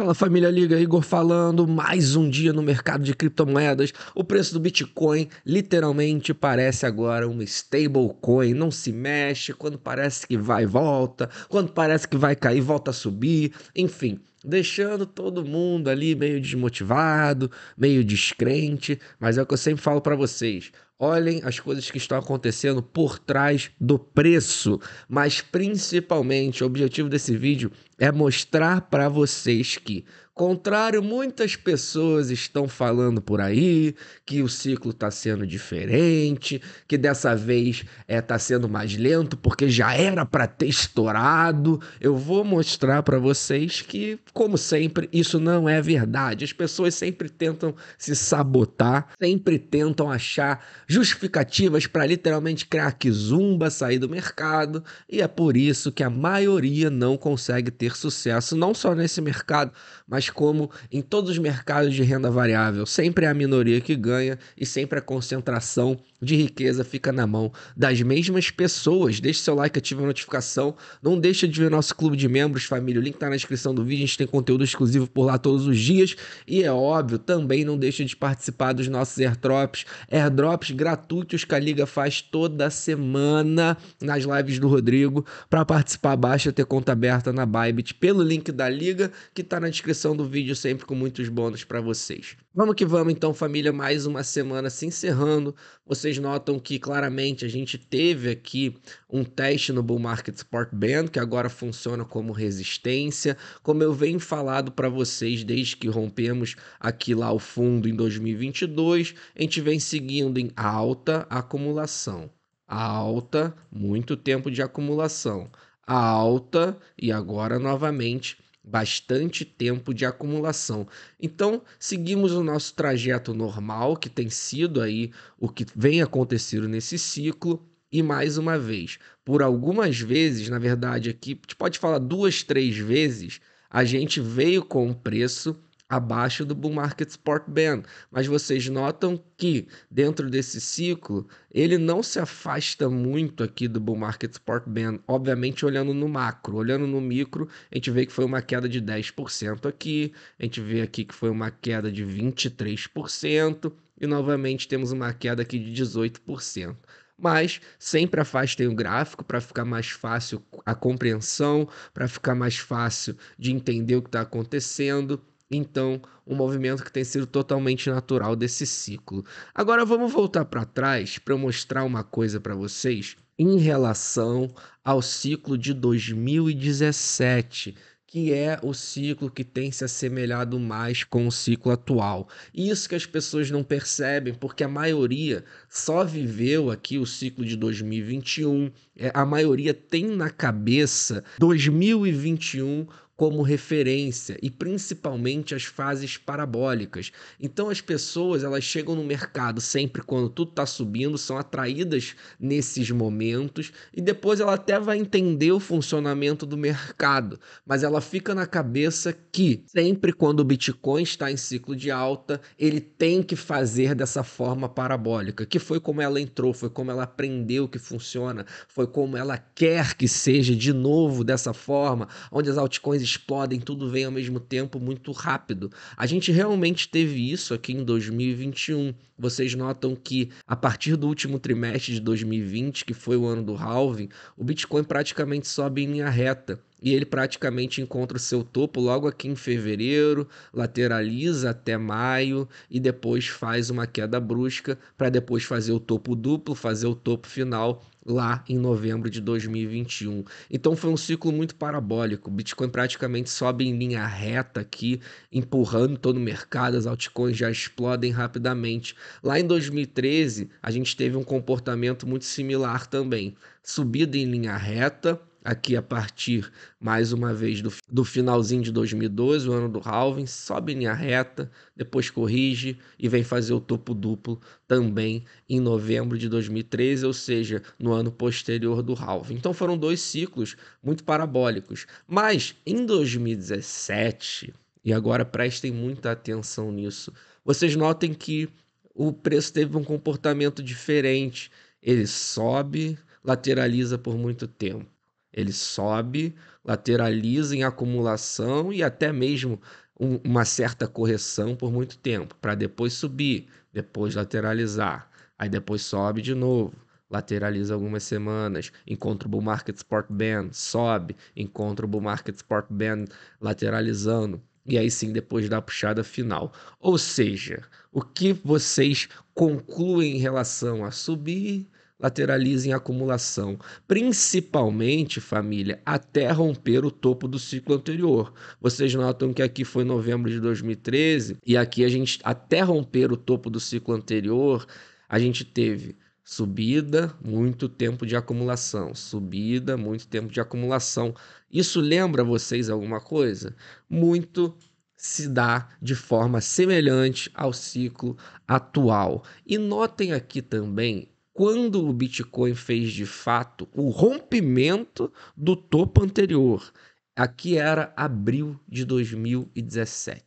Fala família, Liga Igor falando, mais um dia no mercado de criptomoedas. O preço do Bitcoin literalmente parece agora uma stablecoin, não se mexe, quando parece que vai volta, quando parece que vai cair volta a subir, enfim, deixando todo mundo ali meio desmotivado, meio descrente, mas é o que eu sempre falo para vocês. Olhem as coisas que estão acontecendo por trás do preço, mas principalmente o objetivo desse vídeo é mostrar para vocês que, contrário, muitas pessoas estão falando por aí que o ciclo está sendo diferente, que dessa vez está sendo mais lento porque já era para ter estourado. Eu vou mostrar para vocês que, como sempre, isso não é verdade. As pessoas sempre tentam se sabotar, sempre tentam achar justificativas para literalmente criar kizumba, sair do mercado, e é por isso que a maioria não consegue ter sucesso, não só nesse mercado, mas como em todos os mercados de renda variável. Sempre é a minoria que ganha e sempre a concentração de riqueza fica na mão das mesmas pessoas. Deixe seu like, ative a notificação, não deixa de ver nosso clube de membros, família, o link tá na descrição do vídeo, a gente tem conteúdo exclusivo por lá todos os dias, e é óbvio, também não deixa de participar dos nossos airdrops gratuitos que a Liga faz toda semana nas lives do Rodrigo. Para participar, basta ter conta aberta na Bybit pelo link da Liga, que tá na descrição do vídeo, sempre com muitos bônus para vocês. Vamos que vamos então, família, mais uma semana se encerrando. Vocês notam que claramente a gente teve aqui um teste no Bull Market Support Band, que agora funciona como resistência. Como eu venho falado para vocês desde que rompemos aqui lá o fundo em 2022, a gente vem seguindo em alta acumulação. Alta, muito tempo de acumulação. Alta e agora novamente bastante tempo de acumulação. Então, seguimos o nosso trajeto normal, que tem sido aí o que vem acontecendo nesse ciclo, e mais uma vez, por algumas vezes, na verdade aqui, a gente pode falar 2, 3 vezes, a gente veio com um preço abaixo do Bull Market Support Band, mas vocês notam que dentro desse ciclo ele não se afasta muito aqui do Bull Market Support Band, obviamente olhando no macro. Olhando no micro, a gente vê que foi uma queda de 10% aqui, a gente vê aqui que foi uma queda de 23% e novamente temos uma queda aqui de 18%. Mas sempre afastem o gráfico para ficar mais fácil a compreensão, para ficar mais fácil de entender o que está acontecendo. Então, um movimento que tem sido totalmente natural desse ciclo. Agora vamos voltar para trás para eu mostrar uma coisa para vocês em relação ao ciclo de 2017, que é o ciclo que tem se assemelhado mais com o ciclo atual. Isso que as pessoas não percebem, porque a maioria só viveu aqui o ciclo de 2021, a maioria tem na cabeça 2021 como referência e principalmente as fases parabólicas. Então as pessoas, elas chegam no mercado sempre quando tudo está subindo, são atraídas nesses momentos e depois ela até vai entender o funcionamento do mercado, mas ela fica na cabeça que sempre quando o Bitcoin está em ciclo de alta, ele tem que fazer dessa forma parabólica, que foi como ela entrou, foi como ela aprendeu que funciona, foi como ela quer que seja de novo dessa forma, onde as altcoins explodem, tudo vem ao mesmo tempo muito rápido. A gente realmente teve isso aqui em 2021. Vocês notam que a partir do último trimestre de 2020, que foi o ano do halving, o Bitcoin praticamente sobe em linha reta. E ele praticamente encontra o seu topo logo aqui em fevereiro, lateraliza até maio e depois faz uma queda brusca para depois fazer o topo duplo, fazer o topo final lá em novembro de 2021. Então foi um ciclo muito parabólico. O Bitcoin praticamente sobe em linha reta aqui, empurrando todo o mercado, as altcoins já explodem rapidamente. Lá em 2013, a gente teve um comportamento muito similar também. Subida em linha reta, aqui a partir, mais uma vez, do finalzinho de 2012, o ano do halving, sobe em linha reta, depois corrige e vem fazer o topo duplo também em novembro de 2013, ou seja, no ano posterior do halving. Então foram 2 ciclos muito parabólicos. Mas em 2017, e agora prestem muita atenção nisso, vocês notem que o preço teve um comportamento diferente. Ele sobe, lateraliza por muito tempo. Ele sobe, lateraliza em acumulação e até mesmo uma certa correção por muito tempo, para depois subir, depois lateralizar, aí depois sobe de novo, lateraliza algumas semanas, encontra o Bull Market Support Band, sobe, encontra o Bull Market Support Band lateralizando, e aí sim depois dá a puxada final. Ou seja, o que vocês concluem em relação a subir, lateraliza em acumulação, principalmente, família, até romper o topo do ciclo anterior. Vocês notam que aqui foi novembro de 2013 e aqui a gente, até romper o topo do ciclo anterior, a gente teve subida, muito tempo de acumulação, subida, muito tempo de acumulação. Isso lembra vocês alguma coisa? Muito se dá de forma semelhante ao ciclo atual. E notem aqui também quando o Bitcoin fez de fato o rompimento do topo anterior. Aqui era abril de 2017.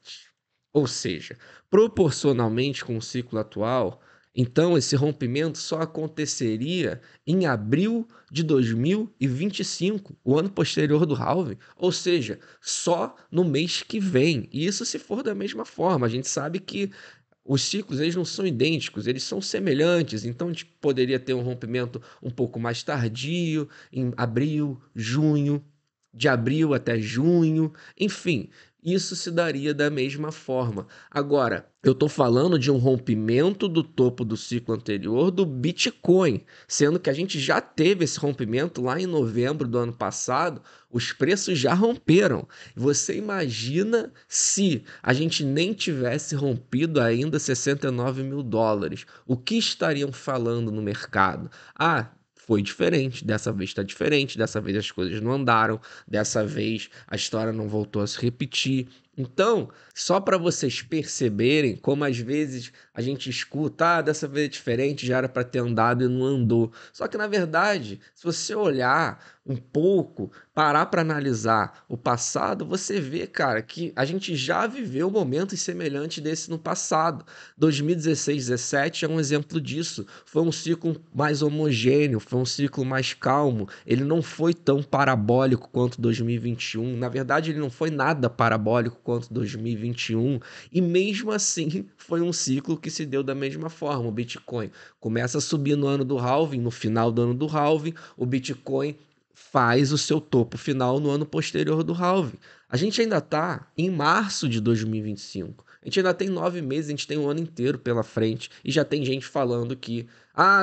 Ou seja, proporcionalmente com o ciclo atual, então esse rompimento só aconteceria em abril de 2025, o ano posterior do halving, ou seja, só no mês que vem. E isso se for da mesma forma. A gente sabe que os ciclos eles não são idênticos, eles são semelhantes, então a gente poderia ter um rompimento um pouco mais tardio, em abril, junho, de abril até junho, enfim, isso se daria da mesma forma. Agora, eu estou falando de um rompimento do topo do ciclo anterior do Bitcoin, sendo que a gente já teve esse rompimento lá em novembro do ano passado, os preços já romperam. Você imagina se a gente nem tivesse rompido ainda 69 mil dólares? O que estariam falando no mercado? Ah, foi diferente, dessa vez está diferente, dessa vez as coisas não andaram, dessa vez a história não voltou a se repetir. Então, só para vocês perceberem como às vezes a gente escuta, dessa vez é diferente, já era para ter andado e não andou. Só que na verdade, se você olhar um pouco, parar para analisar o passado, você vê, cara, que a gente já viveu momentos semelhantes desse no passado. 2016, 17 é um exemplo disso. Foi um ciclo mais homogêneo, foi um ciclo mais calmo. Ele não foi tão parabólico quanto 2021. Na verdade, ele não foi nada parabólico quanto 2021. E mesmo assim, foi um ciclo que se deu da mesma forma. O Bitcoin começa a subir no ano do halving, no final do ano do halving, o Bitcoin faz o seu topo final no ano posterior do halving. A gente ainda está em março de 2025. A gente ainda tem 9 meses, a gente tem um ano inteiro pela frente e já tem gente falando que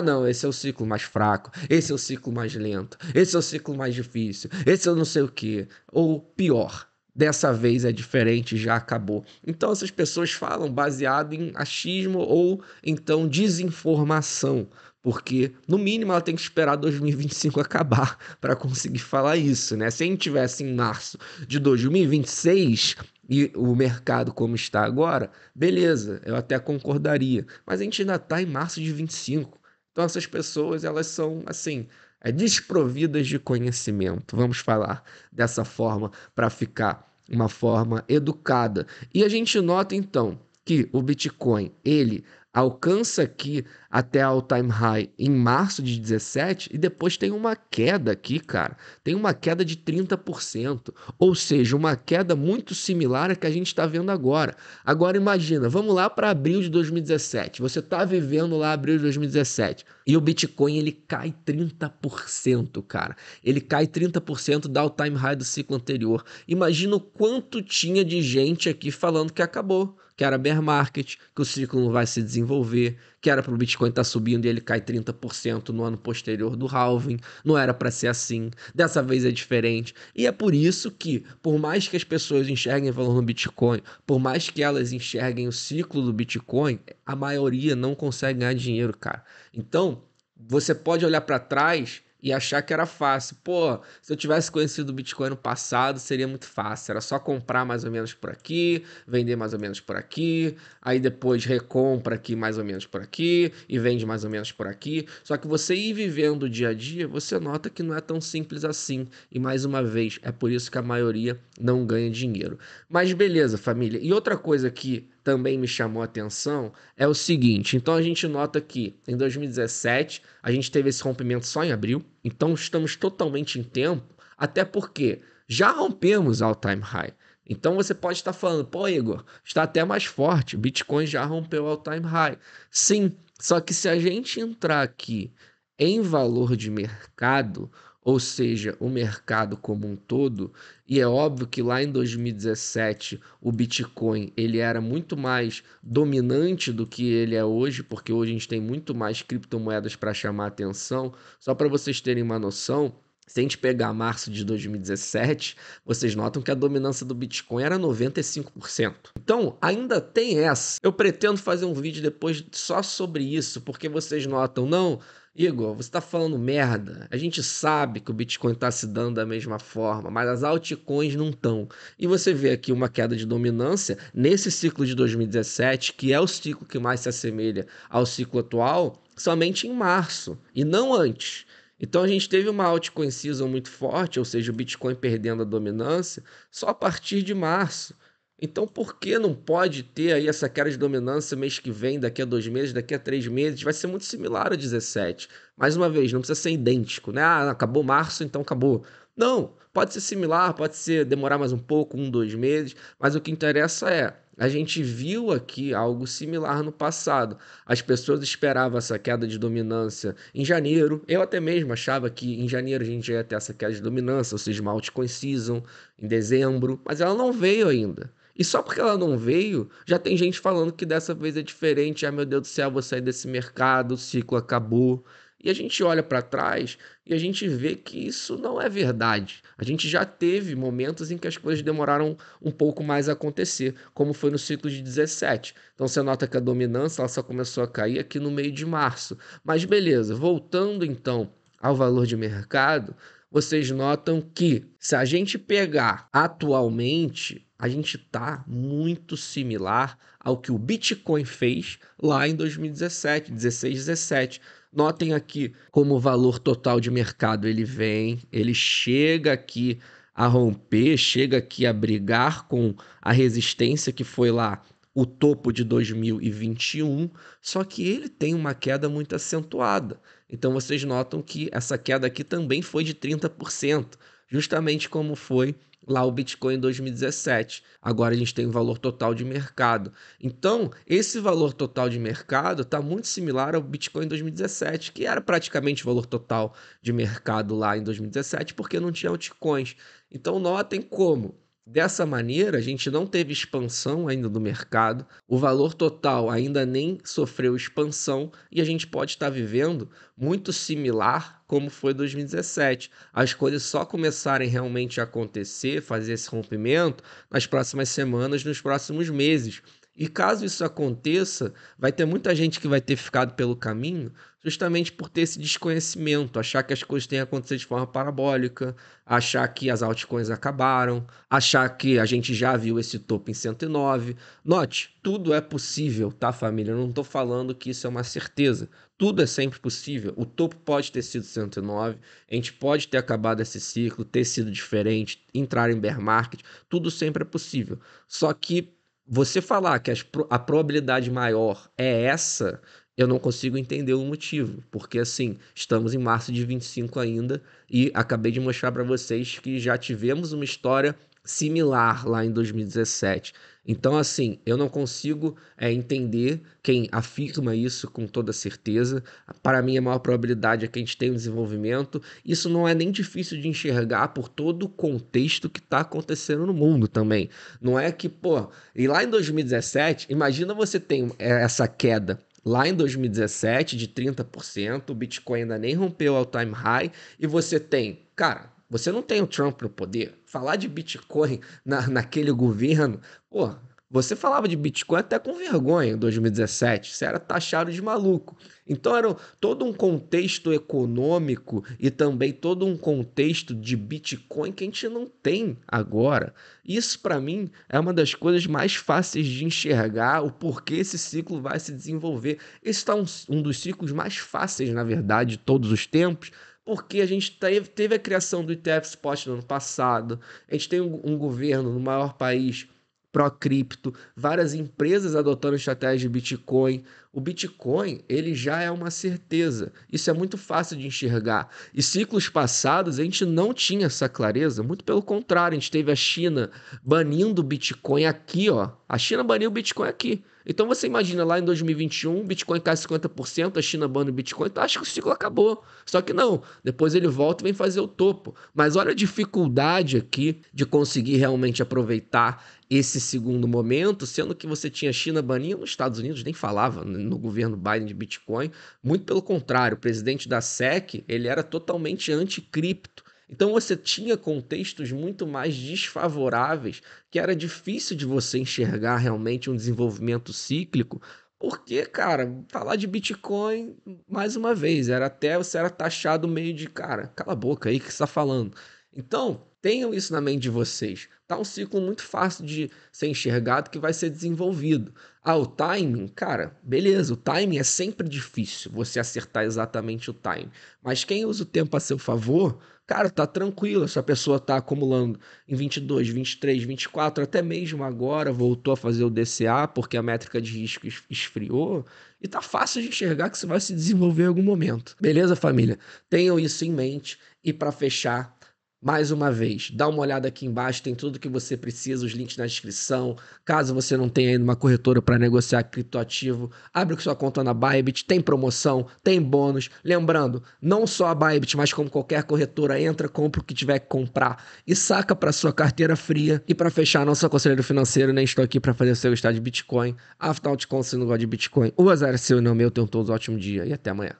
não, esse é o ciclo mais fraco, esse é o ciclo mais lento, esse é o ciclo mais difícil, esse é o não sei o quê. Ou pior, dessa vez é diferente, já acabou. Então essas pessoas falam baseado em achismo ou então desinformação, porque no mínimo ela tem que esperar 2025 acabar para conseguir falar isso, né? Se a gente tivesse em março de 2026 e o mercado como está agora, beleza, eu até concordaria, mas a gente ainda está em março de 25. Então essas pessoas, elas são assim, desprovidas de conhecimento, vamos falar dessa forma para ficar uma forma educada. E a gente nota então que o Bitcoin, ele alcança aqui até all time high em março de 17 e depois tem uma queda aqui, cara. Tem uma queda de 30%, ou seja, uma queda muito similar à que a gente está vendo agora. Agora imagina, vamos lá para abril de 2017. Você está vivendo lá abril de 2017 e o Bitcoin ele cai 30%, cara. Ele cai 30% da all time high do ciclo anterior. Imagina o quanto tinha de gente aqui falando que acabou, que era bear market, que o ciclo não vai se desenvolver, que era para o Bitcoin estar subindo e ele cai 30% no ano posterior do halving. Não era para ser assim. Dessa vez é diferente. E é por isso que, por mais que as pessoas enxerguem valor no Bitcoin, por mais que elas enxerguem o ciclo do Bitcoin, a maioria não consegue ganhar dinheiro, cara. Então, você pode olhar para trás e achar que era fácil. Pô, se eu tivesse conhecido o Bitcoin no passado, seria muito fácil. Era só comprar mais ou menos por aqui, vender mais ou menos por aqui, aí depois recompra aqui mais ou menos por aqui e vende mais ou menos por aqui. Só que você ir vivendo o dia a dia, você nota que não é tão simples assim. E mais uma vez, é por isso que a maioria não ganha dinheiro. Mas beleza, família. E outra coisa que também me chamou a atenção é o seguinte, então a gente nota que em 2017 a gente teve esse rompimento só em abril, então estamos totalmente em tempo, até porque já rompemos all time high. Então você pode estar falando, pô, Igor, está até mais forte, o Bitcoin já rompeu o all-time high. Sim, só que se a gente entrar aqui em valor de mercado, ou seja, o mercado como um todo, e é óbvio que lá em 2017 o Bitcoin ele era muito mais dominante do que ele é hoje, porque hoje a gente tem muito mais criptomoedas para chamar atenção. Só para vocês terem uma noção, se a gente pegar março de 2017, vocês notam que a dominância do Bitcoin era 95%. Então, ainda tem essa. Eu pretendo fazer um vídeo depois só sobre isso, porque vocês notam, não, Igor, você está falando merda. A gente sabe que o Bitcoin está se dando da mesma forma, mas as altcoins não estão. E você vê aqui uma queda de dominância nesse ciclo de 2017, que é o ciclo que mais se assemelha ao ciclo atual, somente em março, e não antes. Então a gente teve uma altcoin season muito forte, ou seja, o Bitcoin perdendo a dominância, só a partir de março. Então por que não pode ter aí essa queda de dominância mês que vem, daqui a 2 meses, daqui a 3 meses? Vai ser muito similar a 17. Mais uma vez, não precisa ser idêntico, né? Ah, acabou março, então acabou. Não, pode ser similar, pode ser demorar mais um pouco, 1, 2 meses, mas o que interessa é, a gente viu aqui algo similar no passado. As pessoas esperavam essa queda de dominância em janeiro. Eu até mesmo achava que em janeiro a gente já ia ter essa queda de dominância, ou seja, uma altcoin season em dezembro, mas ela não veio ainda. E só porque ela não veio, já tem gente falando que dessa vez é diferente. Ah, meu Deus do céu, vou sair desse mercado, o ciclo acabou. E a gente olha para trás e a gente vê que isso não é verdade. A gente já teve momentos em que as coisas demoraram um pouco mais a acontecer, como foi no ciclo de 17. Então você nota que a dominância ela só começou a cair aqui no meio de março. Mas beleza, voltando então ao valor de mercado, vocês notam que se a gente pegar atualmente, a gente está muito similar ao que o Bitcoin fez lá em 2017, 16, 17. Notem aqui como o valor total de mercado ele vem, ele chega aqui a romper, chega aqui a brigar com a resistência que foi lá o topo de 2021, só que ele tem uma queda muito acentuada. Então vocês notam que essa queda aqui também foi de 30%, justamente como foi lá o Bitcoin em 2017. Agora a gente tem o valor total de mercado. Então, esse valor total de mercado está muito similar ao Bitcoin em 2017, que era praticamente o valor total de mercado lá em 2017, porque não tinha altcoins. Então, notem como dessa maneira, a gente não teve expansão ainda do mercado, o valor total ainda nem sofreu expansão e a gente pode estar vivendo muito similar como foi 2017. As coisas só começarem realmente a acontecer, fazer esse rompimento nas próximas semanas, nos próximos meses. E caso isso aconteça, vai ter muita gente que vai ter ficado pelo caminho justamente por ter esse desconhecimento, achar que as coisas têm acontecido de forma parabólica, achar que as altcoins acabaram, achar que a gente já viu esse topo em 109. Note, tudo é possível, tá, família? Eu não estou falando que isso é uma certeza. Tudo é sempre possível. O topo pode ter sido 109, a gente pode ter acabado esse ciclo, ter sido diferente, entrar em bear market, tudo sempre é possível. Só que você falar que a probabilidade maior é essa, eu não consigo entender o motivo, porque assim, estamos em março de 25 ainda e acabei de mostrar para vocês que já tivemos uma história similar lá em 2017. Então, assim, eu não consigo entender quem afirma isso com toda certeza. Para mim, a maior probabilidade é que a gente tenha um desenvolvimento. Isso não é nem difícil de enxergar por todo o contexto que está acontecendo no mundo também. Não é que, pô, e lá em 2017, imagina você tem essa queda lá em 2017 de 30%, o Bitcoin ainda nem rompeu o all-time high, e você tem, cara, você não tem o Trump no poder. Falar de Bitcoin naquele governo, pô, você falava de Bitcoin até com vergonha em 2017, você era taxado de maluco. Então era todo um contexto econômico e também todo um contexto de Bitcoin que a gente não tem agora. Isso para mim é uma das coisas mais fáceis de enxergar o porquê esse ciclo vai se desenvolver. Esse está um dos ciclos mais fáceis, na verdade, de todos os tempos, porque a gente teve a criação do ETF Spot no ano passado, a gente tem um governo no maior país pró-cripto, várias empresas adotando estratégia de Bitcoin. O Bitcoin, ele já é uma certeza. Isso é muito fácil de enxergar. E ciclos passados, a gente não tinha essa clareza. Muito pelo contrário, a gente teve a China banindo o Bitcoin aqui, ó. A China baniu o Bitcoin aqui. Então você imagina lá em 2021, o Bitcoin cai 50%, a China bane o Bitcoin, então acha que o ciclo acabou. Só que não, depois ele volta e vem fazer o topo. Mas olha a dificuldade aqui de conseguir realmente aproveitar esse segundo momento, sendo que você tinha China banindo, os Estados Unidos nem falava no governo Biden de Bitcoin, muito pelo contrário, o presidente da SEC, ele era totalmente anti-cripto. Então você tinha contextos muito mais desfavoráveis, que era difícil de você enxergar realmente um desenvolvimento cíclico, porque, cara, falar de Bitcoin, mais uma vez, você era taxado meio de, cara, cala a boca aí que você está falando. Então, tenham isso na mente de vocês. Tá um ciclo muito fácil de ser enxergado que vai ser desenvolvido. Ah, o timing, cara, beleza, o timing é sempre difícil você acertar exatamente o timing. Mas quem usa o tempo a seu favor, cara, tá tranquilo. Essa pessoa tá acumulando em 22, 23, 24, até mesmo agora voltou a fazer o DCA porque a métrica de risco esfriou. E tá fácil de enxergar que isso vai se desenvolver em algum momento. Beleza, família? Tenham isso em mente. E para fechar, mais uma vez, dá uma olhada aqui embaixo, tem tudo que você precisa, os links na descrição. Caso você não tenha ainda uma corretora para negociar criptoativo, abre sua conta na Bybit, tem promoção, tem bônus. Lembrando, não só a Bybit, mas como qualquer corretora, entra, compra o que tiver que comprar e saca para sua carteira fria. E para fechar, não sou conselheiro financeiro, nem estou aqui para fazer você gostar de Bitcoin. Afinal de contas, se não gosta de Bitcoin, o azar é seu e não meu. Tenham todos um ótimo dia e até amanhã.